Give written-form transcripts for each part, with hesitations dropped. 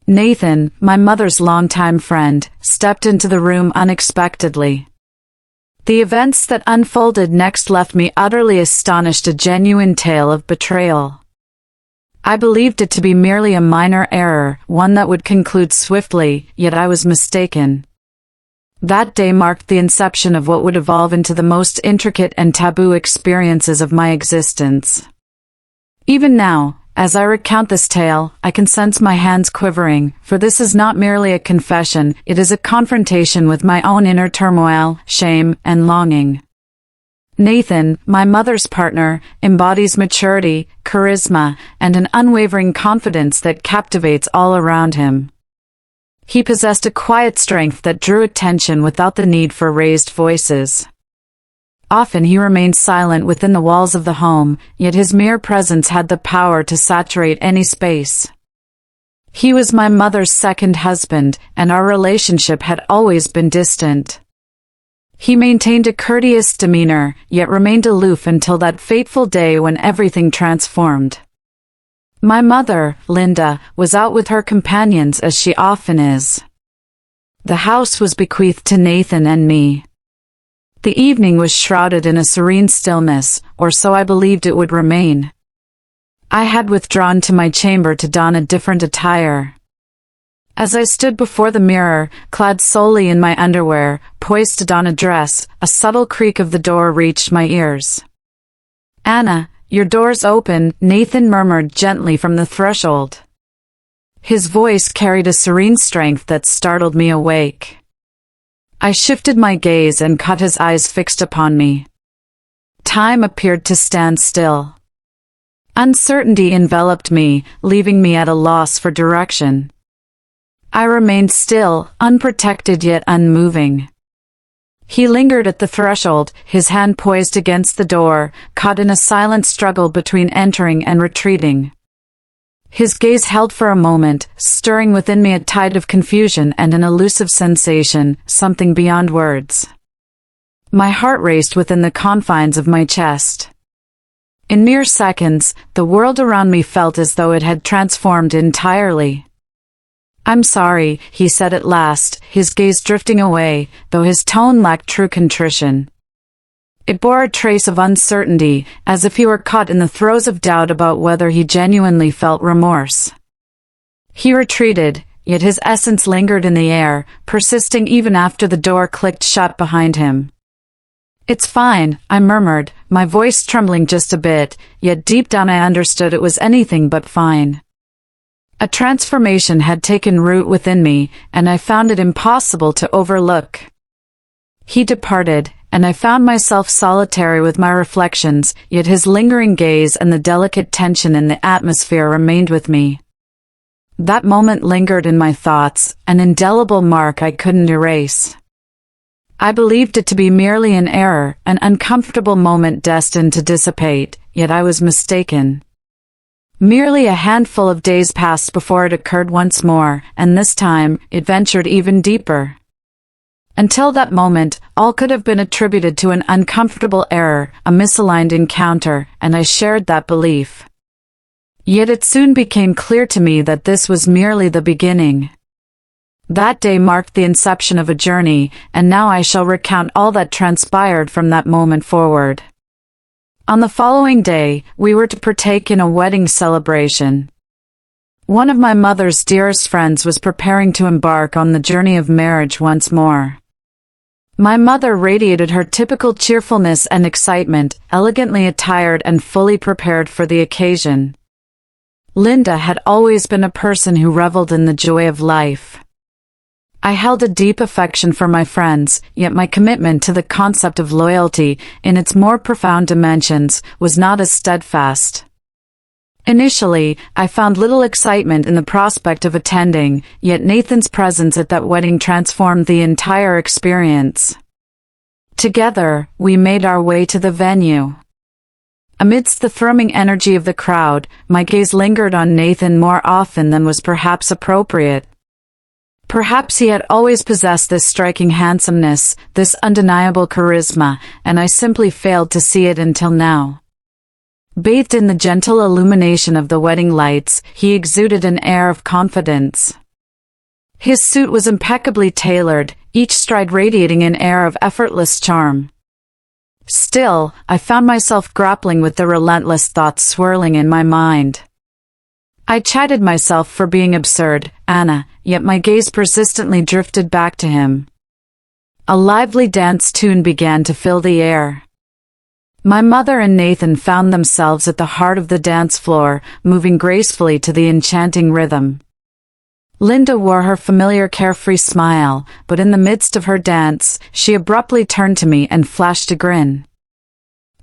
Nathan, my mother's longtime friend, stepped into the room unexpectedly. The events that unfolded next left me utterly astonished, a genuine tale of betrayal. I believed it to be merely a minor error, one that would conclude swiftly, yet I was mistaken. That day marked the inception of what would evolve into the most intricate and taboo experiences of my existence. Even now, as I recount this tale, I can sense my hands quivering, for this is not merely a confession, it is a confrontation with my own inner turmoil, shame, and longing. Nathan, my mother's partner, embodies maturity, charisma, and an unwavering confidence that captivates all around him. He possessed a quiet strength that drew attention without the need for raised voices. Often he remained silent within the walls of the home, yet his mere presence had the power to saturate any space. He was my mother's second husband, and our relationship had always been distant. He maintained a courteous demeanor, yet remained aloof until that fateful day when everything transformed. My mother, Linda, was out with her companions as she often is. The house was bequeathed to Nathan and me. The evening was shrouded in a serene stillness, or so I believed it would remain. I had withdrawn to my chamber to don a different attire. As I stood before the mirror, clad solely in my underwear, poised to don a dress, a subtle creak of the door reached my ears. "Anna, your door's open," Nathan murmured gently from the threshold. His voice carried a serene strength that startled me awake. I shifted my gaze and caught his eyes fixed upon me. Time appeared to stand still. Uncertainty enveloped me, leaving me at a loss for direction. I remained still, unprotected yet unmoving. He lingered at the threshold, his hand poised against the door, caught in a silent struggle between entering and retreating. His gaze held for a moment, stirring within me a tide of confusion and an elusive sensation, something beyond words. My heart raced within the confines of my chest. In mere seconds, the world around me felt as though it had transformed entirely. "I'm sorry," he said at last, his gaze drifting away, though his tone lacked true contrition. It bore a trace of uncertainty, as if he were caught in the throes of doubt about whether he genuinely felt remorse. He retreated, yet his essence lingered in the air, persisting even after the door clicked shut behind him. "It's fine," I murmured, my voice trembling just a bit, yet deep down I understood it was anything but fine. A transformation had taken root within me, and I found it impossible to overlook. He departed, and I found myself solitary with my reflections, yet his lingering gaze and the delicate tension in the atmosphere remained with me. That moment lingered in my thoughts, an indelible mark I couldn't erase. I believed it to be merely an error, an uncomfortable moment destined to dissipate, yet I was mistaken. Merely a handful of days passed before it occurred once more, and this time, it ventured even deeper. Until that moment, all could have been attributed to an uncomfortable error, a misaligned encounter, and I shared that belief. Yet it soon became clear to me that this was merely the beginning. That day marked the inception of a journey, and now I shall recount all that transpired from that moment forward. On the following day, we were to partake in a wedding celebration. One of my mother's dearest friends was preparing to embark on the journey of marriage once more. My mother radiated her typical cheerfulness and excitement, elegantly attired and fully prepared for the occasion. Linda had always been a person who reveled in the joy of life. I held a deep affection for my friends, yet my commitment to the concept of loyalty, in its more profound dimensions, was not as steadfast. Initially, I found little excitement in the prospect of attending, yet Nathan's presence at that wedding transformed the entire experience. Together, we made our way to the venue. Amidst the thrumming energy of the crowd, my gaze lingered on Nathan more often than was perhaps appropriate. Perhaps he had always possessed this striking handsomeness, this undeniable charisma, and I simply failed to see it until now. Bathed in the gentle illumination of the wedding lights, he exuded an air of confidence. His suit was impeccably tailored, each stride radiating an air of effortless charm. Still, I found myself grappling with the relentless thoughts swirling in my mind. I chided myself for being absurd, Anna, yet my gaze persistently drifted back to him. A lively dance tune began to fill the air. My mother and Nathan found themselves at the heart of the dance floor, moving gracefully to the enchanting rhythm. Linda wore her familiar carefree smile, but in the midst of her dance, she abruptly turned to me and flashed a grin.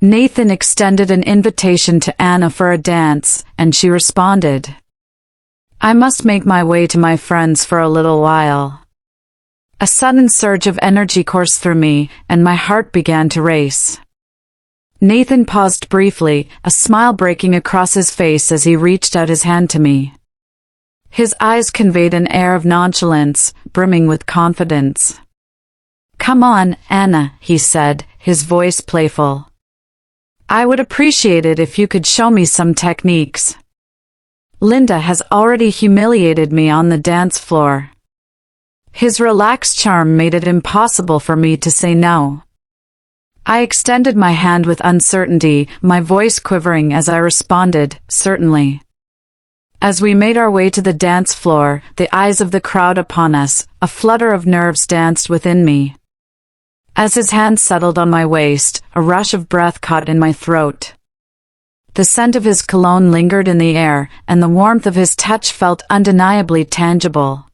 Nathan extended an invitation to Anna for a dance, and she responded. I must make my way to my friends for a little while. A sudden surge of energy coursed through me, and my heart began to race. Nathan paused briefly, a smile breaking across his face as he reached out his hand to me. His eyes conveyed an air of nonchalance, brimming with confidence. Come on, Anna, he said, his voice playful. I would appreciate it if you could show me some techniques. Linda has already humiliated me on the dance floor. His relaxed charm made it impossible for me to say no. I extended my hand with uncertainty, my voice quivering as I responded, certainly. As we made our way to the dance floor, the eyes of the crowd upon us, a flutter of nerves danced within me. As his hand settled on my waist, a rush of breath caught in my throat. The scent of his cologne lingered in the air, and the warmth of his touch felt undeniably tangible.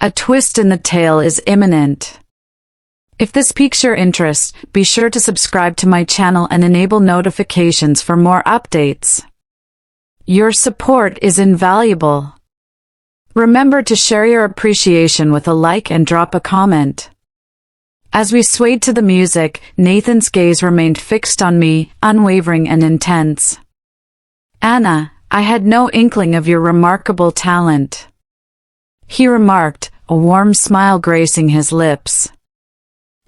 A twist in the tale is imminent. If this piques your interest, be sure to subscribe to my channel and enable notifications for more updates. Your support is invaluable. Remember to share your appreciation with a like and drop a comment. As we swayed to the music, Nathan's gaze remained fixed on me, unwavering and intense. Anna, I had no inkling of your remarkable talent, he remarked, a warm smile gracing his lips.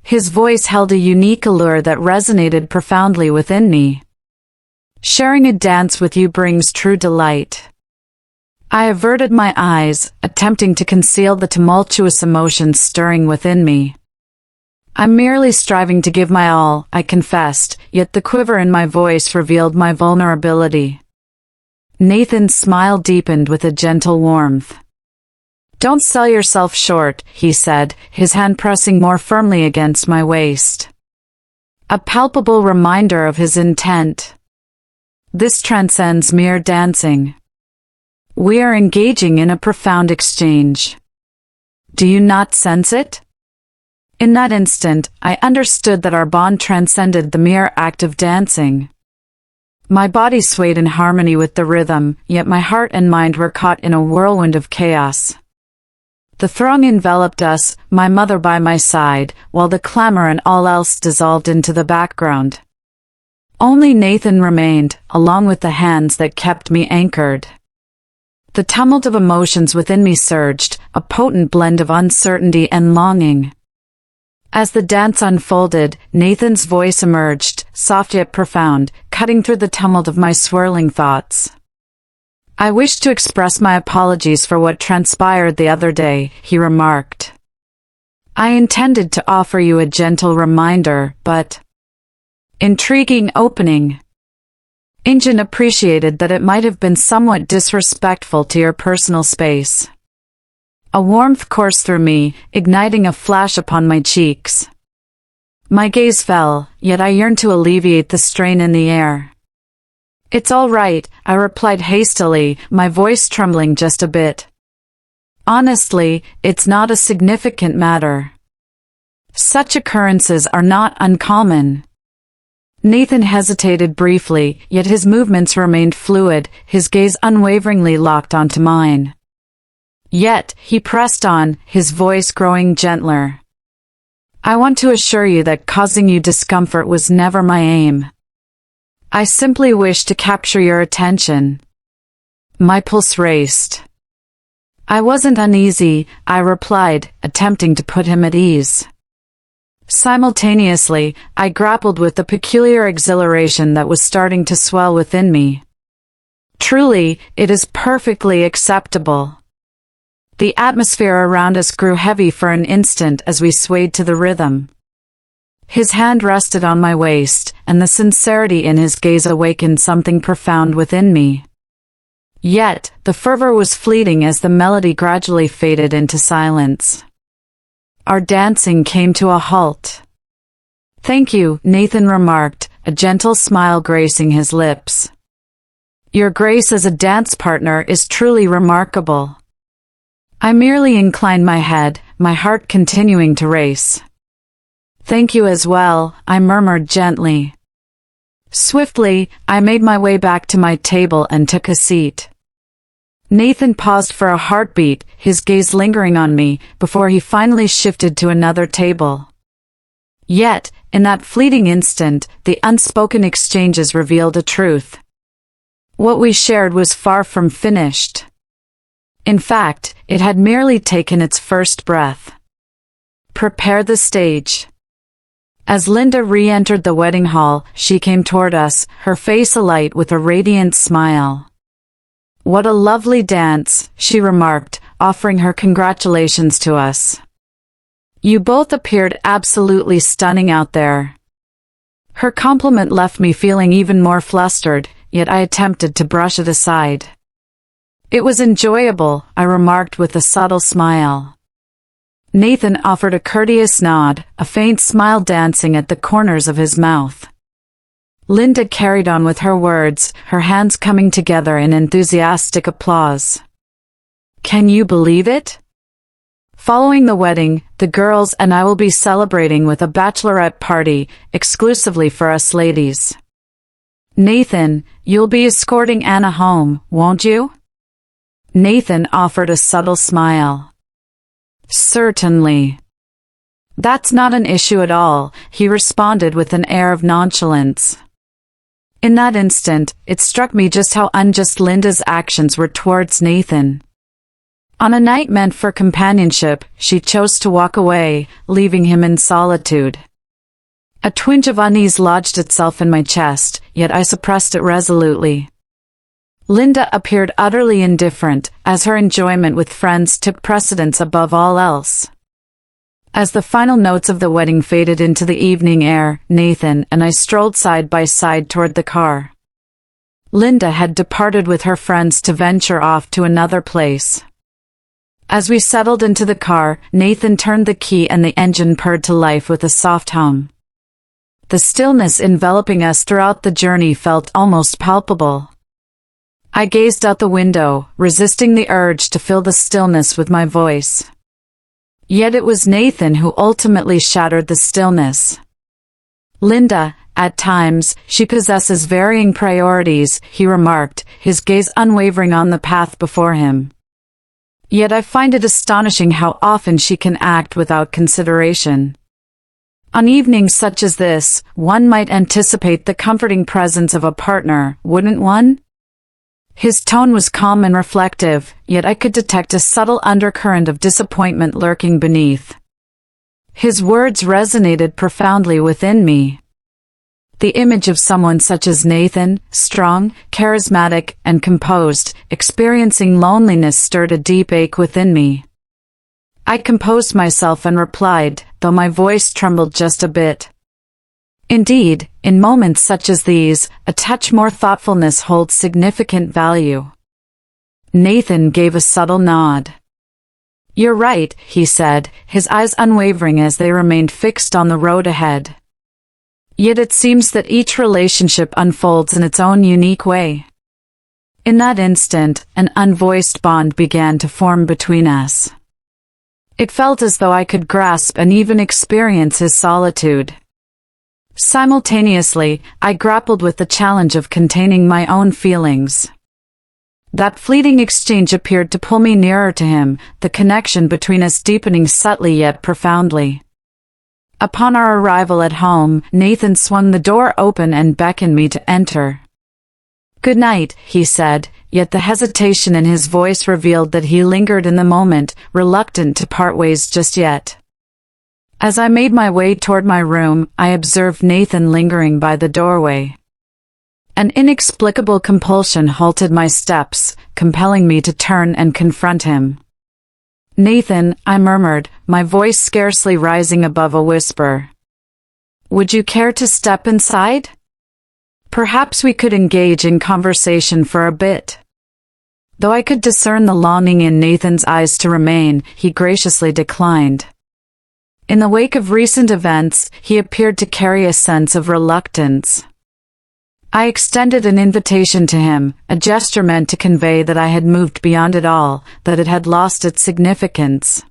His voice held a unique allure that resonated profoundly within me. Sharing a dance with you brings true delight. I averted my eyes, attempting to conceal the tumultuous emotions stirring within me. I'm merely striving to give my all, I confessed, yet the quiver in my voice revealed my vulnerability. Nathan's smile deepened with a gentle warmth. Don't sell yourself short, he said, his hand pressing more firmly against my waist. A palpable reminder of his intent. This transcends mere dancing. We are engaging in a profound exchange. Do you not sense it? In that instant, I understood that our bond transcended the mere act of dancing. My body swayed in harmony with the rhythm, yet my heart and mind were caught in a whirlwind of chaos. The throng enveloped us, my mother by my side, while the clamor and all else dissolved into the background. Only Nathan remained, along with the hands that kept me anchored. The tumult of emotions within me surged, a potent blend of uncertainty and longing. As the dance unfolded, Nathan's voice emerged, soft yet profound, cutting through the tumult of my swirling thoughts. I wish to express my apologies for what transpired the other day, he remarked. I intended to offer you a gentle reminder, but... Intriguing opening. Ingen appreciated that it might have been somewhat disrespectful to your personal space. A warmth coursed through me, igniting a flash upon my cheeks. My gaze fell, yet I yearned to alleviate the strain in the air. It's all right, I replied hastily, my voice trembling just a bit. Honestly, it's not a significant matter. Such occurrences are not uncommon. Nathan hesitated briefly, yet his movements remained fluid, his gaze unwaveringly locked onto mine. Yet, he pressed on, his voice growing gentler. I want to assure you that causing you discomfort was never my aim. I simply wished to capture your attention. My pulse raced. I wasn't uneasy, I replied, attempting to put him at ease. Simultaneously, I grappled with the peculiar exhilaration that was starting to swell within me. Truly, it is perfectly acceptable. The atmosphere around us grew heavy for an instant as we swayed to the rhythm. His hand rested on my waist, and the sincerity in his gaze awakened something profound within me. Yet, the fervor was fleeting as the melody gradually faded into silence. Our dancing came to a halt. "Thank you," Nathan remarked, a gentle smile gracing his lips. "Your grace as a dance partner is truly remarkable." I merely inclined my head, my heart continuing to race. "Thank you as well," I murmured gently. Swiftly, I made my way back to my table and took a seat. Nathan paused for a heartbeat, his gaze lingering on me, before he finally shifted to another table. Yet, in that fleeting instant, the unspoken exchanges revealed a truth. What we shared was far from finished. In fact, it had merely taken its first breath. "Prepare the stage." As Linda re-entered the wedding hall, she came toward us, her face alight with a radiant smile. "What a lovely dance," she remarked, offering her congratulations to us. "You both appeared absolutely stunning out there." Her compliment left me feeling even more flustered, yet I attempted to brush it aside. "It was enjoyable," I remarked with a subtle smile. Nathan offered a courteous nod, a faint smile dancing at the corners of his mouth. Linda carried on with her words, her hands coming together in enthusiastic applause. "Can you believe it? Following the wedding, the girls and I will be celebrating with a bachelorette party, exclusively for us ladies. Nathan, you'll be escorting Anna home, won't you?" Nathan offered a subtle smile. "Certainly. That's not an issue at all," he responded with an air of nonchalance. In that instant, it struck me just how unjust Linda's actions were towards Nathan. On a night meant for companionship, she chose to walk away, leaving him in solitude. A twinge of unease lodged itself in my chest, yet I suppressed it resolutely. Linda appeared utterly indifferent, as her enjoyment with friends took precedence above all else. As the final notes of the wedding faded into the evening air, Nathan and I strolled side by side toward the car. Linda had departed with her friends to venture off to another place. As we settled into the car, Nathan turned the key and the engine purred to life with a soft hum. The stillness enveloping us throughout the journey felt almost palpable. I gazed out the window, resisting the urge to fill the stillness with my voice. Yet it was Nathan who ultimately shattered the stillness. "Linda, at times, she possesses varying priorities," he remarked, his gaze unwavering on the path before him. "Yet I find it astonishing how often she can act without consideration. On evenings such as this, one might anticipate the comforting presence of a partner, wouldn't one?" His tone was calm and reflective, yet I could detect a subtle undercurrent of disappointment lurking beneath. His words resonated profoundly within me. The image of someone such as Nathan, strong, charismatic, and composed, experiencing loneliness stirred a deep ache within me. I composed myself and replied, though my voice trembled just a bit. "Indeed, in moments such as these, a touch more thoughtfulness holds significant value." Nathan gave a subtle nod. "You're right," he said, his eyes unwavering as they remained fixed on the road ahead. "Yet it seems that each relationship unfolds in its own unique way." In that instant, an unvoiced bond began to form between us. It felt as though I could grasp and even experience his solitude. Simultaneously, I grappled with the challenge of containing my own feelings. That fleeting exchange appeared to pull me nearer to him, the connection between us deepening subtly yet profoundly. Upon our arrival at home, Nathan swung the door open and beckoned me to enter. "Good night," he said, yet the hesitation in his voice revealed that he lingered in the moment, reluctant to part ways just yet. As I made my way toward my room, I observed Nathan lingering by the doorway. An inexplicable compulsion halted my steps, compelling me to turn and confront him. "Nathan," I murmured, my voice scarcely rising above a whisper. "Would you care to step inside? Perhaps we could engage in conversation for a bit." Though I could discern the longing in Nathan's eyes to remain, he graciously declined. In the wake of recent events, he appeared to carry a sense of reluctance. I extended an invitation to him, a gesture meant to convey that I had moved beyond it all, that it had lost its significance.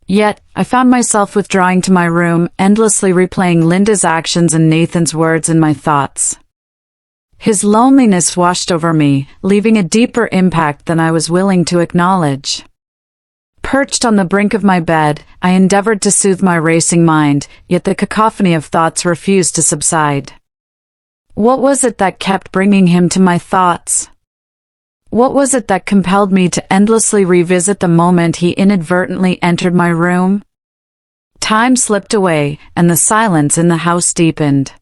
Yet, I found myself withdrawing to my room, endlessly replaying Linda's actions and Nathan's words in my thoughts. His loneliness washed over me, leaving a deeper impact than I was willing to acknowledge. Perched on the brink of my bed, I endeavored to soothe my racing mind, yet the cacophony of thoughts refused to subside. What was it that kept bringing him to my thoughts? What was it that compelled me to endlessly revisit the moment he inadvertently entered my room? Time slipped away, and the silence in the house deepened.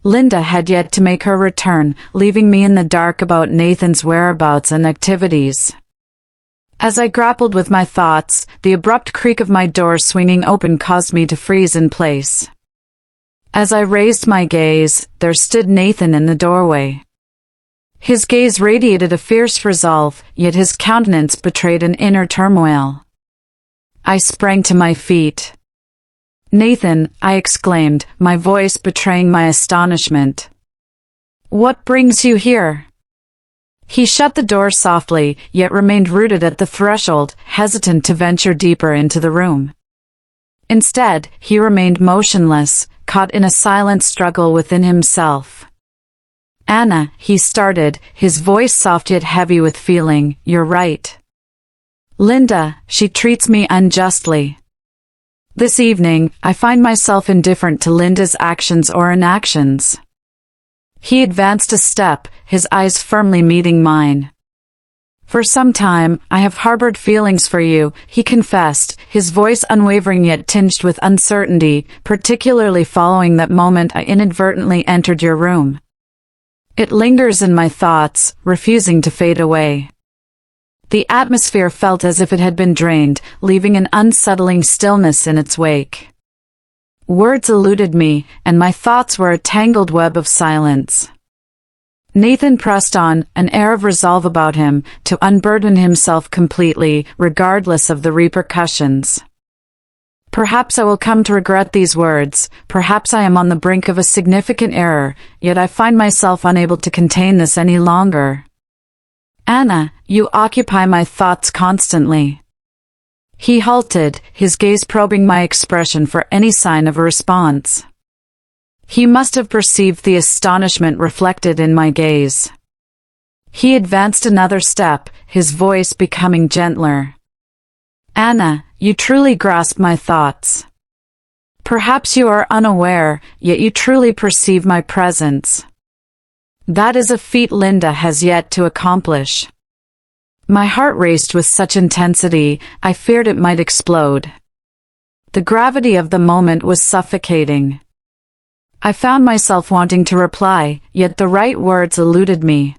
Linda had yet to make her return, leaving me in the dark about Nathan's whereabouts and activities. As I grappled with my thoughts, the abrupt creak of my door swinging open caused me to freeze in place. As I raised my gaze, there stood Nathan in the doorway. His gaze radiated a fierce resolve, yet his countenance betrayed an inner turmoil. I sprang to my feet. "Nathan," I exclaimed, my voice betraying my astonishment. "What brings you here?" He shut the door softly, yet remained rooted at the threshold, hesitant to venture deeper into the room. Instead, he remained motionless, caught in a silent struggle within himself. "Anna," he started, his voice soft yet heavy with feeling, "you're right. Linda, she treats me unjustly. This evening, I find myself indifferent to Linda's actions or inactions." He advanced a step, his eyes firmly meeting mine. "For some time, I have harbored feelings for you," he confessed, his voice unwavering yet tinged with uncertainty, particularly following that moment I inadvertently entered your room. "It lingers in my thoughts, refusing to fade away." The atmosphere felt as if it had been drained, leaving an unsettling stillness in its wake. Words eluded me, and my thoughts were a tangled web of silence. Nathan pressed on, an air of resolve about him, to unburden himself completely, regardless of the repercussions. "Perhaps I will come to regret these words, perhaps I am on the brink of a significant error, yet I find myself unable to contain this any longer. Anna, you occupy my thoughts constantly." He halted, his gaze probing my expression for any sign of a response. He must have perceived the astonishment reflected in my gaze. He advanced another step, his voice becoming gentler. "Anna, you truly grasp my thoughts. Perhaps you are unaware, yet you truly perceive my presence. That is a feat Linda has yet to accomplish." My heart raced with such intensity, I feared it might explode. The gravity of the moment was suffocating. I found myself wanting to reply, yet the right words eluded me.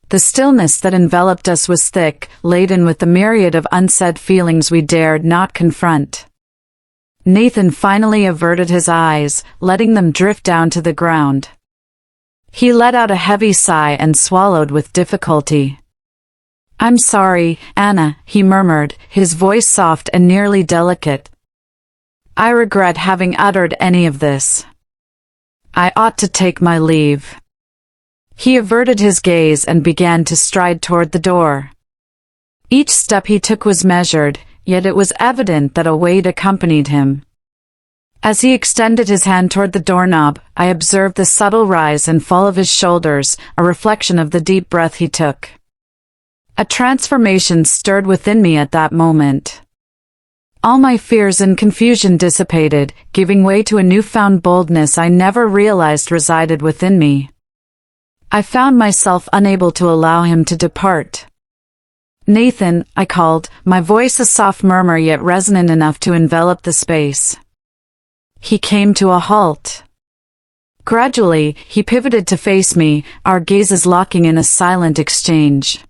The stillness that enveloped us was thick, laden with the myriad of unsaid feelings we dared not confront. Nathan finally averted his eyes, letting them drift down to the ground. He let out a heavy sigh and swallowed with difficulty. "I'm sorry, Anna," he murmured, his voice soft and nearly delicate. "I regret having uttered any of this. I ought to take my leave." He averted his gaze and began to stride toward the door. Each step he took was measured, yet it was evident that a weight accompanied him. As he extended his hand toward the doorknob, I observed the subtle rise and fall of his shoulders, a reflection of the deep breath he took. A transformation stirred within me at that moment. All my fears and confusion dissipated, giving way to a newfound boldness I never realized resided within me. I found myself unable to allow him to depart. "Nathan," I called, my voice a soft murmur yet resonant enough to envelop the space. He came to a halt. Gradually, he pivoted to face me, our gazes locking in a silent exchange.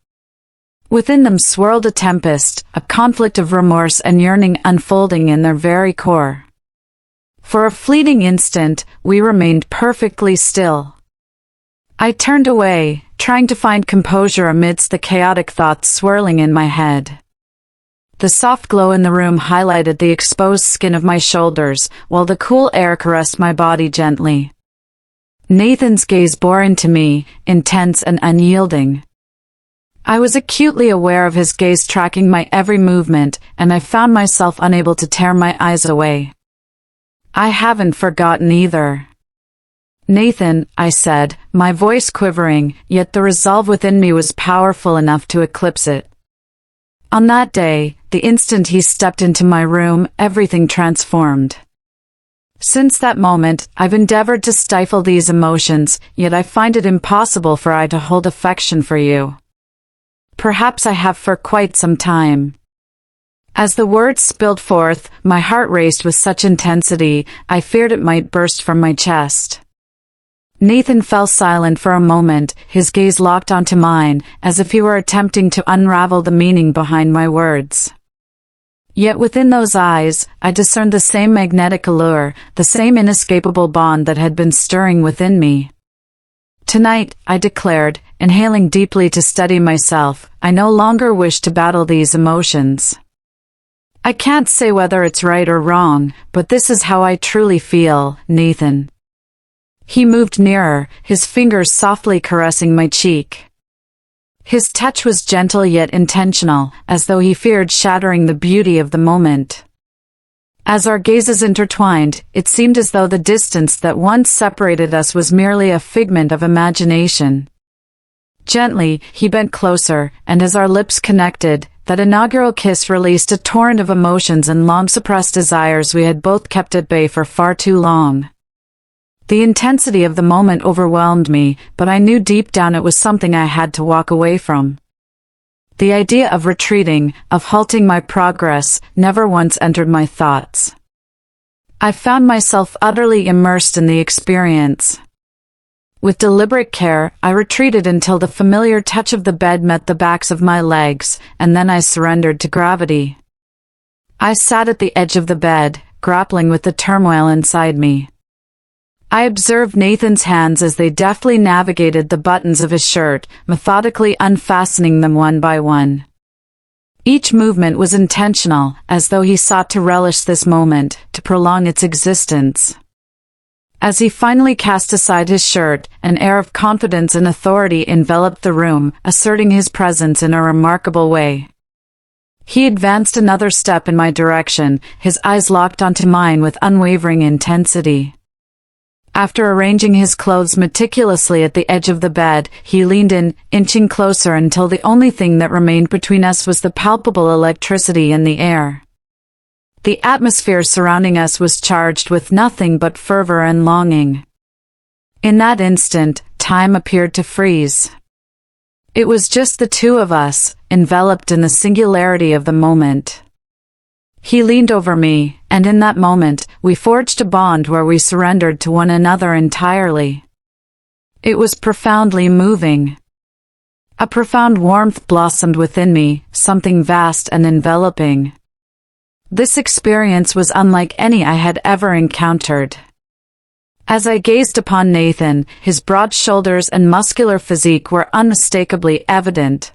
Within them swirled a tempest, a conflict of remorse and yearning unfolding in their very core. For a fleeting instant, we remained perfectly still. I turned away, trying to find composure amidst the chaotic thoughts swirling in my head. The soft glow in the room highlighted the exposed skin of my shoulders, while the cool air caressed my body gently. Nathan's gaze bore into me, intense and unyielding. I was acutely aware of his gaze tracking my every movement, and I found myself unable to tear my eyes away. I haven't forgotten either. Nathan, I said, my voice quivering, yet the resolve within me was powerful enough to eclipse it. On that day, the instant he stepped into my room, everything transformed. Since that moment, I've endeavored to stifle these emotions, yet I find it impossible for I to hold affection for you. Perhaps I have for quite some time. As the words spilled forth, my heart raced with such intensity, I feared it might burst from my chest. Nathan fell silent for a moment, his gaze locked onto mine, as if he were attempting to unravel the meaning behind my words. Yet within those eyes, I discerned the same magnetic allure, the same inescapable bond that had been stirring within me. Tonight, I declared, inhaling deeply to steady myself, I no longer wish to battle these emotions. I can't say whether it's right or wrong, but this is how I truly feel, Nathan. He moved nearer, his fingers softly caressing my cheek. His touch was gentle yet intentional, as though he feared shattering the beauty of the moment. As our gazes intertwined, it seemed as though the distance that once separated us was merely a figment of imagination. Gently, he bent closer, and as our lips connected, that inaugural kiss released a torrent of emotions and long-suppressed desires we had both kept at bay for far too long. The intensity of the moment overwhelmed me, but I knew deep down it was something I had to walk away from. The idea of retreating, of halting my progress, never once entered my thoughts. I found myself utterly immersed in the experience. With deliberate care, I retreated until the familiar touch of the bed met the backs of my legs, and then I surrendered to gravity. I sat at the edge of the bed, grappling with the turmoil inside me. I observed Nathan's hands as they deftly navigated the buttons of his shirt, methodically unfastening them one by one. Each movement was intentional, as though he sought to relish this moment, to prolong its existence. As he finally cast aside his shirt, an air of confidence and authority enveloped the room, asserting his presence in a remarkable way. He advanced another step in my direction, his eyes locked onto mine with unwavering intensity. After arranging his clothes meticulously at the edge of the bed, he leaned in, inching closer until the only thing that remained between us was the palpable electricity in the air. The atmosphere surrounding us was charged with nothing but fervor and longing. In that instant, time appeared to freeze. It was just the two of us, enveloped in the singularity of the moment. He leaned over me, and in that moment, we forged a bond where we surrendered to one another entirely. It was profoundly moving. A profound warmth blossomed within me, something vast and enveloping. This experience was unlike any I had ever encountered. As I gazed upon Nathan, his broad shoulders and muscular physique were unmistakably evident.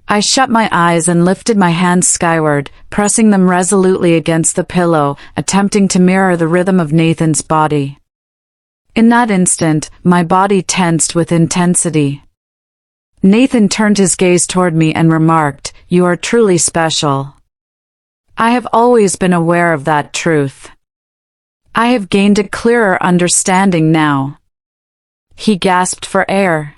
I shut my eyes and lifted my hands skyward, pressing them resolutely against the pillow, attempting to mirror the rhythm of Nathan's body. In that instant, my body tensed with intensity. Nathan turned his gaze toward me and remarked, "You are truly special." I have always been aware of that truth. I have gained a clearer understanding now. He gasped for air.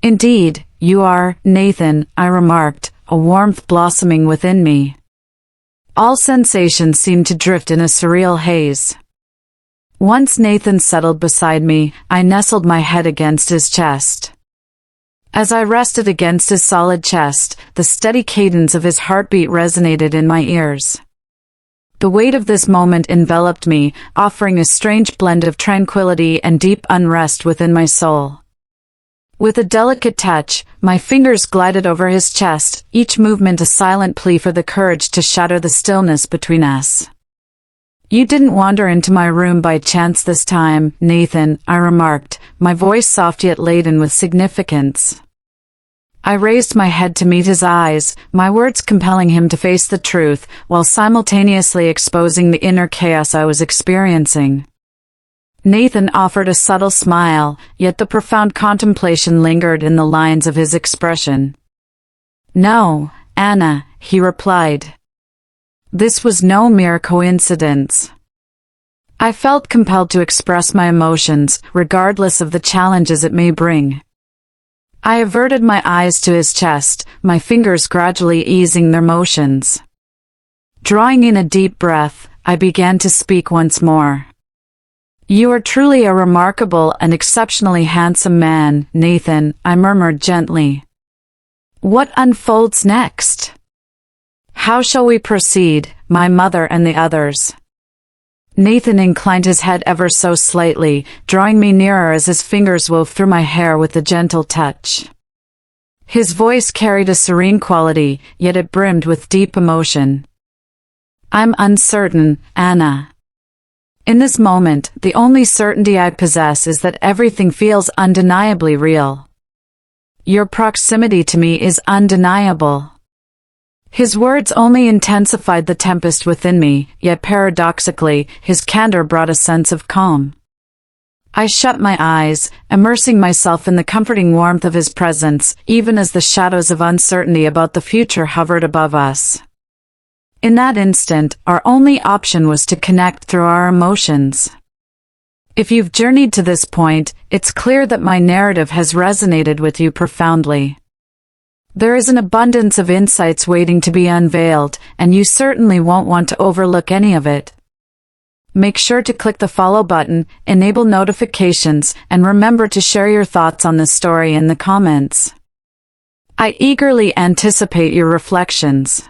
"Indeed, you are, Nathan," I remarked, a warmth blossoming within me. All sensations seemed to drift in a surreal haze. Once Nathan settled beside me, I nestled my head against his chest. As I rested against his solid chest, the steady cadence of his heartbeat resonated in my ears. The weight of this moment enveloped me, offering a strange blend of tranquility and deep unrest within my soul. With a delicate touch, my fingers glided over his chest, each movement a silent plea for the courage to shatter the stillness between us. "You didn't wander into my room by chance this time, Nathan," I remarked, my voice soft yet laden with significance. I raised my head to meet his eyes, my words compelling him to face the truth, while simultaneously exposing the inner chaos I was experiencing. Nathan offered a subtle smile, yet the profound contemplation lingered in the lines of his expression. "No, Anna," he replied. This was no mere coincidence. I felt compelled to express my emotions, regardless of the challenges it may bring. I averted my eyes to his chest, my fingers gradually easing their motions. Drawing in a deep breath, I began to speak once more. "You are truly a remarkable and exceptionally handsome man, Nathan," I murmured gently. "What unfolds next? How shall we proceed, my mother and the others?" Nathan inclined his head ever so slightly, drawing me nearer as his fingers wove through my hair with a gentle touch. His voice carried a serene quality, yet it brimmed with deep emotion. "I'm uncertain, Anna. In this moment, the only certainty I possess is that everything feels undeniably real. Your proximity to me is undeniable." His words only intensified the tempest within me, yet paradoxically, his candor brought a sense of calm. I shut my eyes, immersing myself in the comforting warmth of his presence, even as the shadows of uncertainty about the future hovered above us. In that instant, our only option was to connect through our emotions. If you've journeyed to this point, it's clear that my narrative has resonated with you profoundly. There is an abundance of insights waiting to be unveiled, and you certainly won't want to overlook any of it. Make sure to click the follow button, enable notifications, and remember to share your thoughts on this story in the comments. I eagerly anticipate your reflections.